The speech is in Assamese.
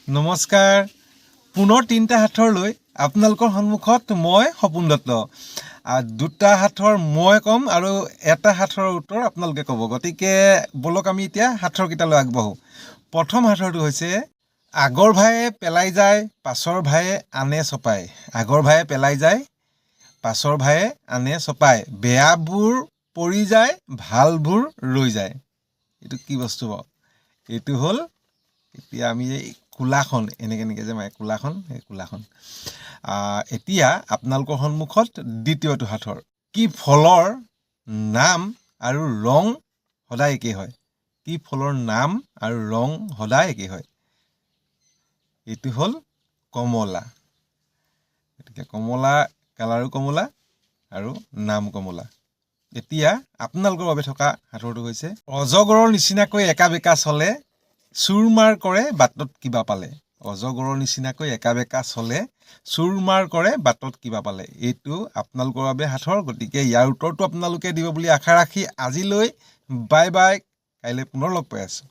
নমস্কাৰ পুনৰ তিনিটা হাতৰ লৈ আপোনালোকৰ সন্মুখত মই সপোন দত্ত দুটা হাতৰ মই ক'ম আৰু এটা হাতৰ উত্তৰ আপোনালোকে ক'ব গতিকে বলক আমি এতিয়া হাতৰ কিটালৈ আগবাঢ়ো প্ৰথম হাতৰটো হৈছে আগৰ ভায়ে পেলাই যায় পাছৰ ভায়ে আনে চপায় আগৰ ভায়ে পেলাই যায় পাছৰ ভায়ে আনে চপায় বেয়াবোৰ পৰি যায় ভালবোৰ ৰৈ যায় এইটো কি বস্তু বাৰু এইটো হ'ল এতিয়া আমি কুলাখন এনেকৈ যে মায়ে কুলাখন এই কুলাখন এতিয়া আপোনালোকৰ সন্মুখত দ্বিতীয়টো হাতৰ কি ফলৰ নাম আৰু ৰং সদায় একেই হয় কি ফলৰ নাম আৰু ৰং সদায় একেই হয় এইটো হ'ল কমলা গতিকে কমলা কালাৰো কমলা আৰু নাম কমলা এতিয়া আপোনালোকৰ বাবে থকা হাতৰটো হৈছে অজগৰৰ নিচিনাকৈ একা বেকা চলে চুৰমাৰ কৰে বাটত কিবা পালে অজগৰৰ নিচিনাকৈ একা বেকা চলে চুৰমাৰ কৰে বাটত কিবা পালে এইটো আপোনালোকৰ বাবে হাতৰ গতিকে ইয়াৰ উত্তৰটো আপোনালোকে দিব বুলি আশা ৰাখি আজিলৈ বাই বাই কাইলৈ পুনৰ লগ পাই আছোঁ